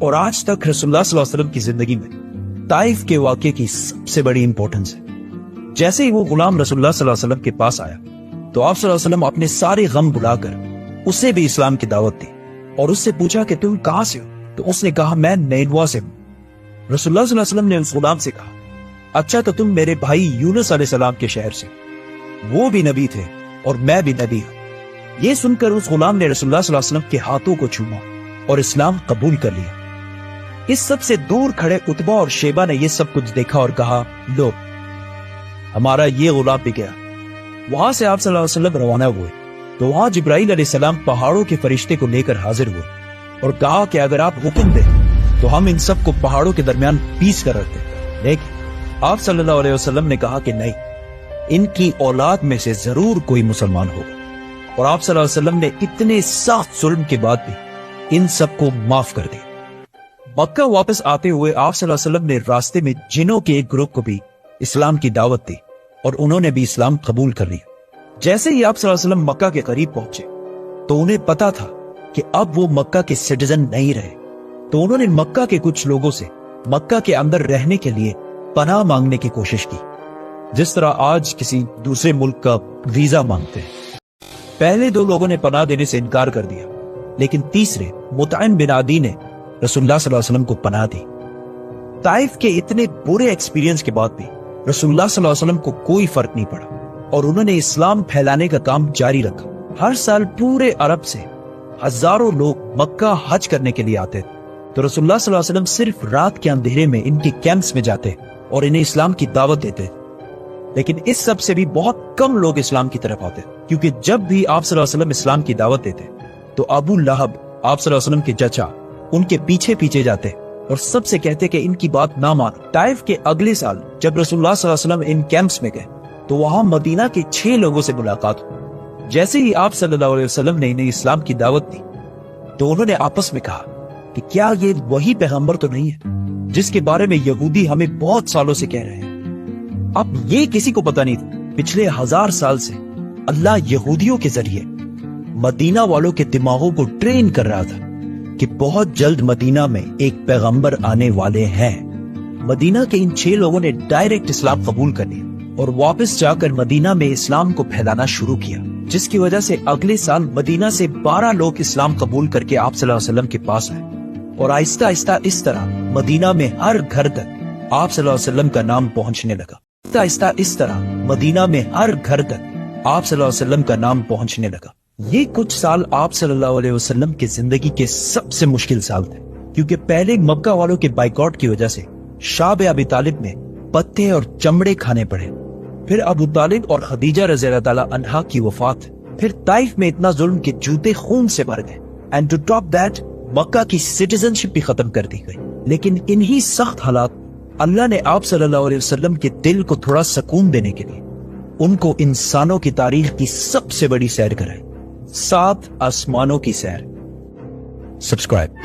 اور آج تک رسول اللہ صلی اللہ علیہ وسلم کی زندگی میں طائف کے واقعے کی سب سے بڑی امپورٹنس ہے۔ جیسے ہی وہ غلام رسول اللہ صلی اللہ علیہ وسلم کے پاس آیا تو آپ صلی اللہ علیہ وسلم اپنے سارے غم بلا کر اسے بھی اسلام کی دعوت دی اور اس سے پوچھا کہ تم کہاں سے ہو؟ تو اس نے کہا میں نینوا سے ہوں۔ رسول اللہ صلی اللہ علیہ وسلم نے اس غلام سے کہا اچھا تو تم میرے بھائی یونس علیہ السلام کے شہر سے، وہ بھی نبی تھے اور میں بھی نبی ہوں۔ یہ سن کر اس غلام نے رسول اللہ صلی اللہ علیہ وسلم کے ہاتھوں کو چھوما اور اسلام قبول کر لیا۔ اس سب سے دور کھڑے عتبہ اور شیبہ نے یہ سب کچھ دیکھا اور کہا لو ہمارا یہ غلام بھی گیا۔ وہاں سے آپ صلی اللہ علیہ وسلم روانہ ہوئے تو وہاں جبرائیل علیہ السلام پہاڑوں کے فرشتے کو لے کر حاضر ہوئے اور کہا کہ اگر آپ حکم دیں تو ہم ان سب کو پہاڑوں کے درمیان پیس کر رکھتے، لیکن آپ صلی اللہ علیہ وسلم نے کہا کہ نہیں، ان کی اولاد میں سے ضرور کوئی مسلمان ہوگا۔ اور آپ صلی اللہ علیہ وسلم نے اتنے سخت ظلم کے بعد بھی ان سب کو معاف کر دیا۔ مکہ واپس آتے ہوئے آپ صلی اللہ علیہ وسلم نے راستے میں جنوں کے ایک گروپ کو بھی اسلام کی دعوت دی اور انہوں نے بھی اسلام قبول کر لیا۔ جیسے ہی آپ صلی اللہ علیہ وسلم مکہ کے قریب پہنچے تو انہیں پتا تھا کہ اب وہ مکہ کے سٹیزن نہیں رہے، تو انہوں نے مکہ کے کچھ لوگوں سے مکہ کے اندر رہنے کے لیے پناہ مانگنے کی کوشش کی، جس طرح آج کسی دوسرے ملک کا ویزا مانگتے ہیں۔ پہلے دو لوگوں نے پناہ دینے سے انکار کر دیا، لیکن تیسرے مطعم بن عدی نے رسول اللہ صلی اللہ علیہ وسلم کو پناہ دی۔ طائف کے اتنے برے ایکسپیرینس کے بعد بھی رسول اللہ صلی اللہ علیہ وسلم کو کوئی فرق نہیں پڑا اور انہوں نے اسلام پھیلانے کا کام جاری رکھا۔ ہر سال پورے عرب سے ہزاروں لوگ مکہ حج کرنے کے لیے آتے تھے، تو رسول اللہ صلی اللہ علیہ وسلم صرف رات کے اندھیرے میں ان کے کیمپس میں جاتے اور انہیں اسلام کی دعوت دیتے۔ لیکن اس سب سے بھی بہت کم لوگ اسلام کی طرف آتے، کیونکہ جب بھی آپ صلی اللہ علیہ وسلم اسلام کی دعوت دیتے تو ابو لہب آپ صلی اللہ علیہ وسلم کے چچا ان کے پیچھے پیچھے جاتے اور سب سے کہتے کہ ان کی بات نہ مانو۔ طائف کے اگلے سال جب رسول اللہ صلی اللہ علیہ وسلم ان کیمپس میں گئے تو وہاں مدینہ کے 6 لوگوں سے ملاقات ہوئی۔ جیسے ہی آپ صلی اللہ علیہ وسلم نے انہیں اسلام کی دعوت دی تو انہوں نے آپس میں کہا کہ کیا یہ وہی پیغمبر تو نہیں ہے جس کے بارے میں یہودی ہمیں بہت سالوں سے کہہ رہے ہیں؟ اب یہ کسی کو پتا نہیں تھا، پچھلے 1000 سال سے اللہ یہودیوں کے ذریعے مدینہ والوں کے دماغوں کو ٹرین کر رہا تھا کہ بہت جلد مدینہ میں ایک پیغمبر آنے والے ہیں۔ مدینہ کے ان 6 لوگوں نے ڈائریکٹ اسلام قبول کر لیا اور واپس جا کر مدینہ میں اسلام کو پھیلانا شروع کیا، جس کی وجہ سے اگلے سال مدینہ سے 12 لوگ اسلام قبول کر کے آپ صلی اللہ علیہ وسلم کے پاس آئے اور آہستہ آہستہ اس طرح مدینہ میں ہر گھر تک آپ صلی اللہ علیہ وسلم کا نام پہنچنے لگا۔ آہستہ اس طرح مدینہ میں ہر گھر تک آپ صلی اللہ علیہ وسلم کا نام پہنچنے لگا۔ یہ کچھ سال آپ صلی اللہ علیہ وسلم کی زندگی کے سب سے مشکل سال تھے، کیونکہ پہلے مکہ والوں کے بائیکاٹ کی وجہ سے شعب ابی طالب میں پتے اور چمڑے کھانے پڑے، پھر ابو طالب اور خدیجہ رضی اللہ تعالیٰ عنہا کی وفات، پھر طائف میں اتنا ظلم کہ جوتے خون سے بھر گئے، اینڈ ٹو ٹاپ دیٹ مکہ کی سٹیزن شپ بھی ختم کر دی گئی۔ لیکن انہی سخت حالات اللہ نے آپ صلی اللہ علیہ وسلم کے دل کو تھوڑا سکون دینے کے لیے ان کو انسانوں کی تاریخ کی سب سے بڑی سیر کرائی، 7 آسمانوں کی سیر۔ سبسکرائب۔